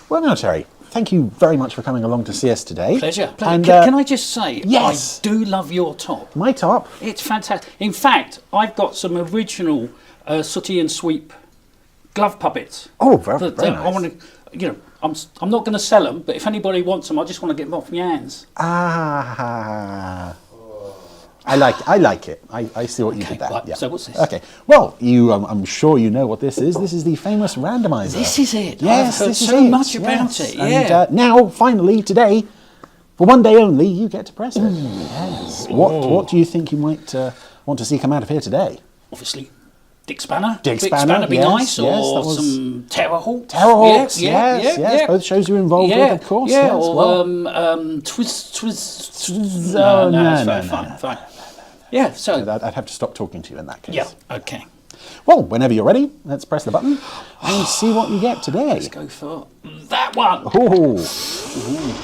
Well, now, Terry, thank you very much for coming along to see us today. Pleasure. And, Can I just say, yes. I do love your top. My top? It's fantastic. In fact, I've got some original Sooty and Sweep glove puppets. Oh, very nice. I want to, I'm not going to sell them, but if anybody wants them, I just want to get them off my hands. Ah. I like it. I see what you did there. Right, yeah. So what's this? Okay. Well, I'm sure you know what this is. This is the famous Randomiser. This is it. Yes, I've heard so much about it. Yeah. And now, finally, today, for one day only, you get to press it. Yes. What do you think you might want to see come out of here today? Obviously, Dick Spanner. Dick Spanner would be yes, nice, yes, or some Terrorhawks. Terrorhawks, yes. Both shows you're involved with, of course. Yeah, yes, or no, fine. Yeah, so I'd have to stop talking to you in that case. yeah, okay. Well, whenever you're ready, let's press the button and see what you get today. Let's go for that one. Oh,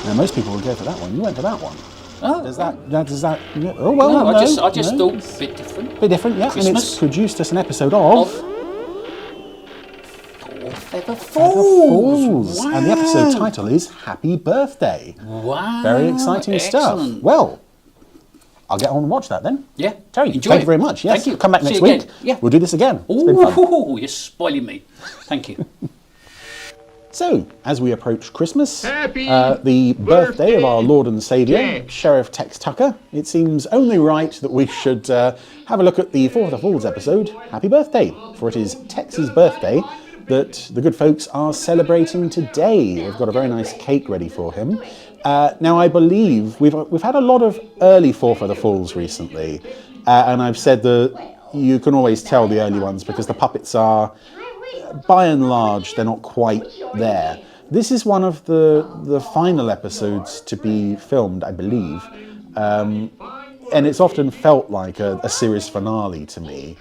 now most people would go for that one. You went for that one. Oh, Does that? Oh well, no, no, I just no. thought a bit different. Bit different, yeah. And Christmas. it's produced us an episode of Feather Falls. Wow. And the episode title is Happy Birthday. Wow. Very exciting stuff. Excellent. Well, I'll get on and watch that then. Yeah. Terry, Enjoy thank it. you very much. Yes, Thank you. Come back See next you week. again. Yeah. We'll do this again. It's been fun. Ooh, you're spoiling me. Thank you. So, as we approach Christmas, Happy the birthday of our Lord and Saviour, Jack. Sheriff Tex Tucker, it seems only right that we should have a look at the 4th of the Falls episode, Happy Birthday, for it is Tex's birthday that the good folks are celebrating today. They've got a very nice cake ready for him. Now, I believe we've had a lot of early 4th of the Falls recently, and I've said that you can always tell the early ones because the puppets are, by and large, they're not quite there. This is one of the final episodes to be filmed, I believe, and it's often felt like a series finale to me.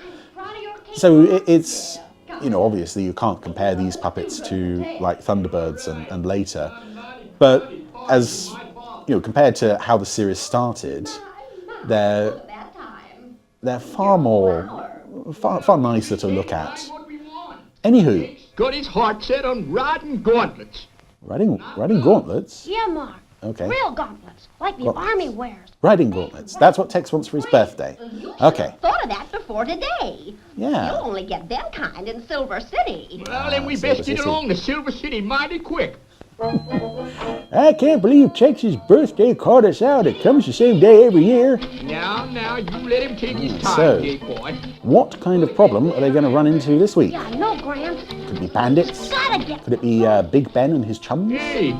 So it's, obviously you can't compare these puppets to like Thunderbirds and later, but as compared to how the series started, they're far nicer to look at. Anywho. Got his heart set on riding gauntlets. Riding gauntlets? Yeah, Mark. Okay. Real gauntlets, like the army wears. Riding gauntlets. That's what Tex wants for his birthday. Okay. Thought of that before today. Yeah. You'll only get them kind in Silver City. Well, then we Silver best get City. along to Silver City mighty quick. I can't believe Tex's birthday caught us out. It comes the same day every year. Now, you let him take his time, So- Jake boy. What kind of problem are they going to run into this week? Yeah, no, Grant. Could it be bandits? Gotta get. Could it be Big Ben and his chums? Hey,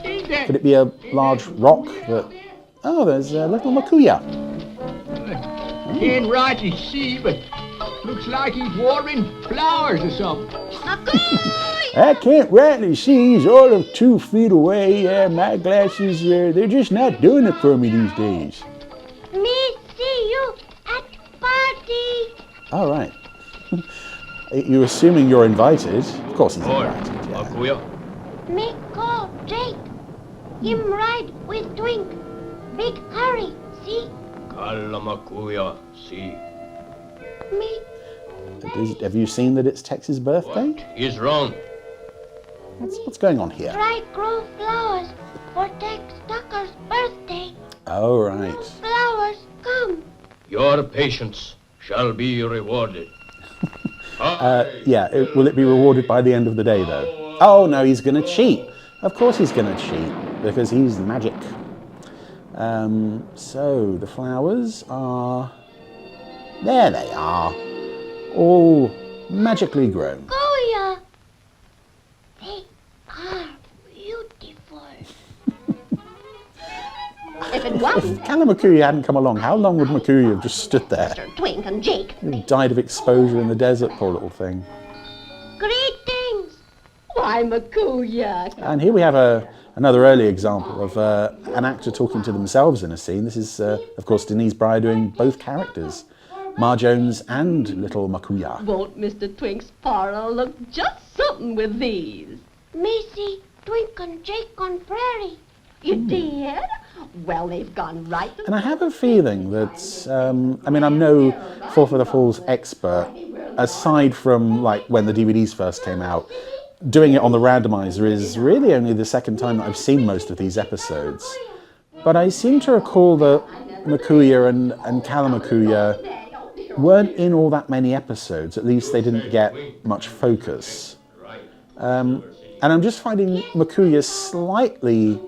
ain't that... Could it be a large rock that... Oh, there's little Makuya. Can't rightly see, but looks like he's watering flowers or something. I can't rightly see. He's all of 2 feet away. Yeah, my glasses, they're just not doing it for me these days. Me see you at party. All right. You're assuming you're invited. Of course he's invited, yeah. Makuya. Me call Jake. Him ride with Twink. Big hurry, see? Kalla Makuya, see. Me. Have you seen that it's Tex's birthday? Is wrong. What's going on here? Try grow flowers for Tex Tucker's birthday. Oh, right. Flowers come. Your patience shall be rewarded. Yeah, will it be rewarded by the end of the day, though? Oh, no, he's going to cheat. Of course he's going to cheat, because he's magic. So, the flowers are... There they are. All magically grown. Goya. They are beautiful. If it wasn't If Makuya hadn't come along, how long would Makuya have just stood there? Mr. Twink and Jake, He died of exposure in the desert, poor little thing. greetings. Why, Makuya. And here we have another early example of an actor talking to themselves in a scene. This is, of course, Denise Breyer doing both characters, Ma Jones and little Makuya. Won't Mr. Twink's parlor look just something with these? Missy, Twink and Jake on Prairie. You did? Well, they've gone right to... And I have a feeling that, I'm no 4th of the Falls expert, aside from like when the DVDs first came out. doing it on the randomiser is really only the second time that I've seen most of these episodes. But I seem to recall that Makuya and Kalamakuya weren't in all that many episodes. At least they didn't get much focus. And I'm just finding Makuya slightly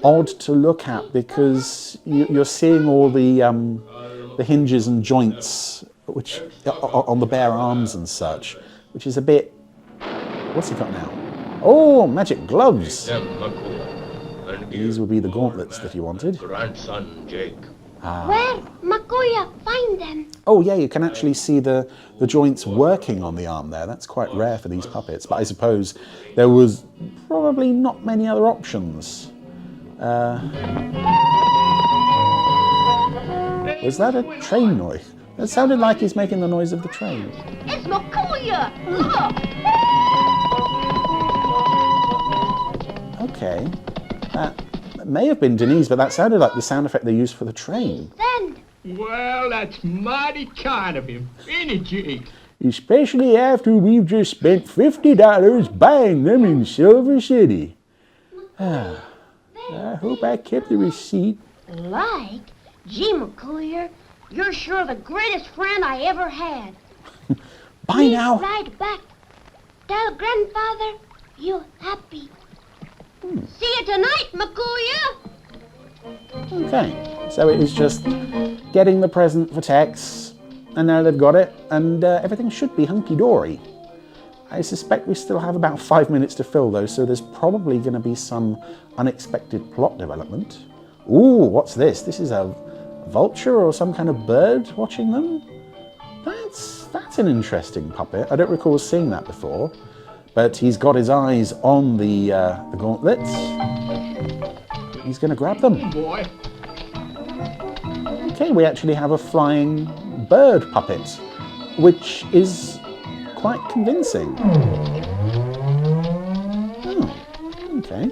odd to look at because you're seeing all the hinges and joints which on the bare arms and such, which is a bit... What's he got now? Oh, magic gloves! These would be the gauntlets that he wanted. Grandson Jake. Where, Makuya, find them? Oh yeah, you can actually see the joints working on the arm there. That's quite rare for these puppets, but I suppose there was probably not many other options. Was that a train noise? It sounded like he's making the noise of the train. It's Makuya! Look! Okay. That may have been Denise, but that sounded like the sound effect they used for the train. Then, Well, that's mighty kind of him, ain't it, Jake? Especially after we've just spent $50 buying them in Silver City. I hope I kept the receipt. like, gee, Makuya, you're sure the greatest friend I ever had. Bye Please now. ride back. Tell grandfather you're happy. See you tonight, Makuya. Okay, so it is just getting the present for Tex, and now they've got it, and everything should be hunky-dory. I suspect we still have about 5 minutes to fill though, so there's probably going to be some unexpected plot development. Ooh, what's this? This is a vulture or some kind of bird watching them? That's an interesting puppet. I don't recall seeing that before, but he's got his eyes on the gauntlets. He's going to grab them. Boy. Okay, we actually have a flying bird puppet, which is quite convincing. Oh, okay.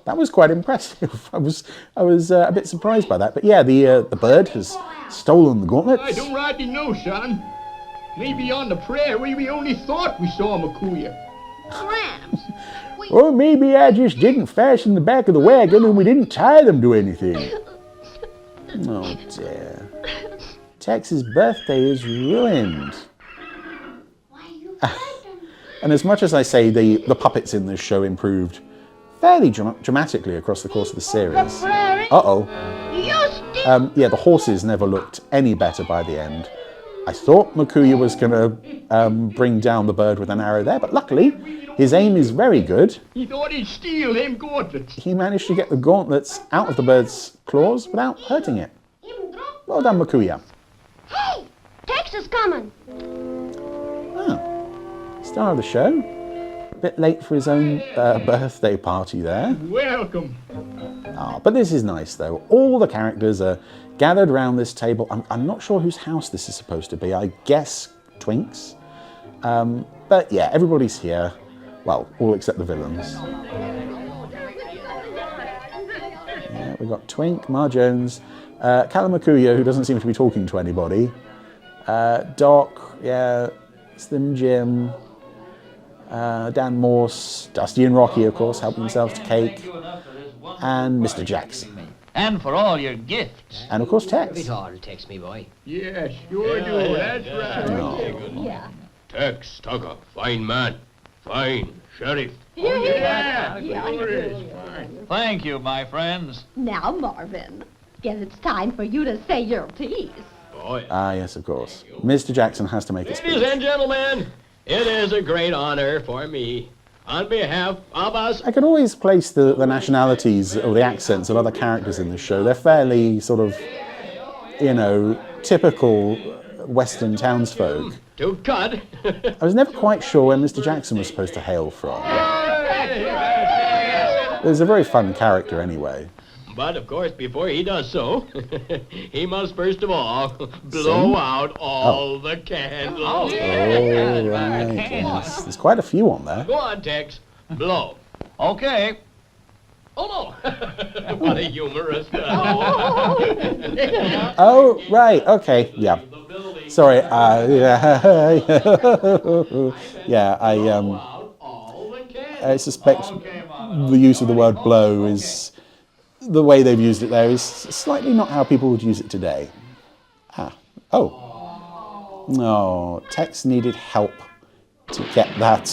That was quite impressive. I was a bit surprised by that. But yeah, the bird has stolen the gauntlets. I don't rightly know, son. Maybe on the prairie we only thought we saw Makuya. Gramps! Or maybe I just didn't fasten the back of the wagon and we didn't tie them to anything. Oh dear. Tex's birthday is ruined. Why you frightened? And as much as I say the puppets in this show improved fairly dramatically across the course of the series. Prairie, Uh-oh. you still... Yeah, the horses never looked any better by the end. I thought Makuya was going to bring down the bird with an arrow there, but luckily his aim is very good. He thought he'd steal them gauntlets. He managed to get the gauntlets out of the bird's claws without hurting it. Him drop. Well done, Makuya. Hey, Tex is coming. Ah, star of the show. A bit late for his own birthday party there. Welcome. Ah, but this is nice though. All the characters are gathered around this table. I'm not sure whose house this is supposed to be. I guess Twink's. But yeah, everybody's here. Well, all except the villains. Yeah, we've got Twink, Ma Jones, Kalamakuya, who doesn't seem to be talking to anybody. Doc, yeah, Slim Jim, Dan Morse, Dusty and Rocky, of course, help themselves to cake, and Mr. Jackson. And for all your gifts. And of course Tex. It all text me, boy. Yeah, sure do. That's right. Yeah. Tex Tucker, fine man. Fine. Sheriff. Yeah. Sure is. Fine. Thank you, my friends. Now, Marvin, guess it's time for you to say your piece. Boy. Ah, yes, of course. Mr. Jackson has to make a Ladies speech. and gentlemen, it is a great honor for me, on behalf of us. I can always place the nationalities or the accents of other characters in the show. They're fairly sort of, you know, typical Western townsfolk. To cut. I was never quite sure where Mr. Jackson was supposed to hail from. He's a very fun character anyway. But of course, before he does so, he must first of all blow Sing? out all the candles. Oh, right, yes. There's quite a few on there. Go on, Tex. Blow. Okay. Oh, no. What a humorist. Oh, right, okay, yeah. Sorry, yeah, I suspect the use of the word blow is, the way they've used it there is slightly not how people would use it today. No, Tex needed help to get that,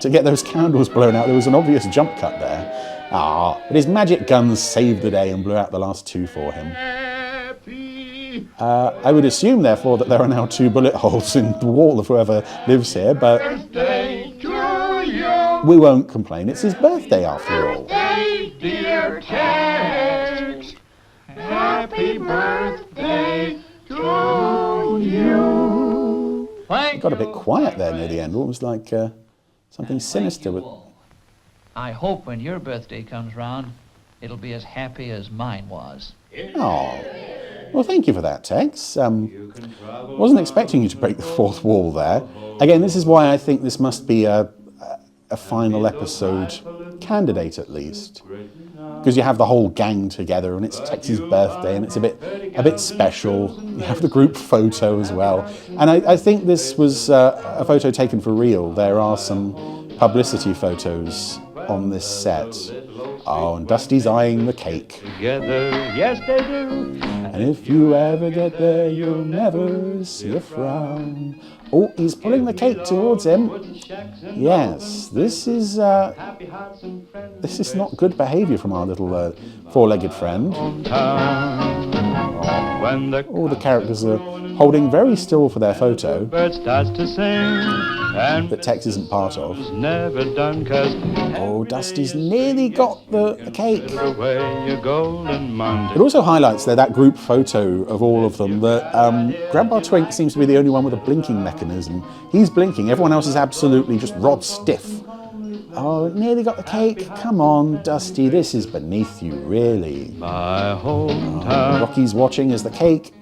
to get those candles blown out. There was an obvious jump cut there. But his magic guns saved the day and blew out the last 2 for him. I would assume, therefore, that there are now 2 bullet holes in the wall of whoever lives here, but we won't complain. It's his birthday, after all. Dear Tex, happy birthday to you. Thank It got a bit you, quiet my there near the end. It was like something And sinister. thank you With all. I hope when your birthday comes round, it'll be as happy as mine was. Oh, well, thank you for that, Tex. Wasn't expecting you to break the 4th wall there. Again, this is why I think this must be a final episode candidate, at least, because you have the whole gang together, and it's Tex's birthday, and it's a bit special. You have the group photo as well, and I think this was a photo taken for real. There are some publicity photos on this set. Oh, and Dusty's eyeing the cake. Together, yes they do. And if you ever get there, you'll never see a frown. Oh, he's pulling the cake towards him. Yes, this is not good behaviour from our little 4-legged friend. All the characters are holding very still for their photo Bird starts to sing. And that Tex isn't part of. never done 'cause Oh, Dusty's nearly got the cake. away your golden Monday. It also highlights there that group photo of all of them that Grandpa Twink seems to be the only one with a blinking mechanism. He's blinking, everyone else is absolutely just rod stiff. Oh, nearly got the cake. Come on, Dusty, this is beneath you, really. My hometown Rocky's watching as the cake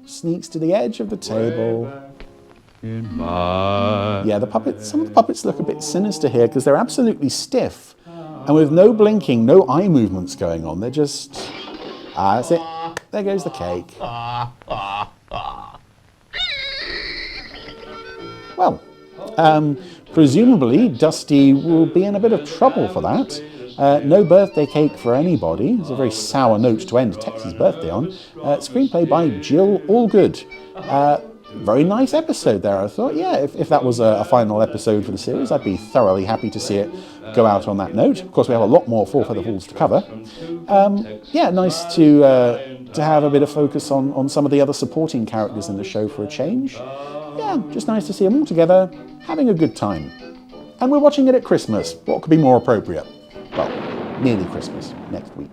sneaks to the edge of the table. in my Yeah, some of the puppets look a bit sinister here because they're absolutely stiff. And with no blinking, no eye movements going on, they're just... that's it. There goes the cake. Well, presumably Dusty will be in a bit of trouble for that. No birthday cake for anybody. It's a very sour note to end Tex's birthday on. Screenplay by Jill Allgood. Very nice episode there, I thought. Yeah, if that was a final episode for the series, I'd be thoroughly happy to see it go out on that note. Of course, we have a lot more Four Feather Falls to cover. Yeah, nice to have a bit of focus on some of the other supporting characters in the show for a change. Yeah, just nice to see them all together, having a good time. And we're watching it at Christmas. What could be more appropriate? Well, nearly Christmas, next week.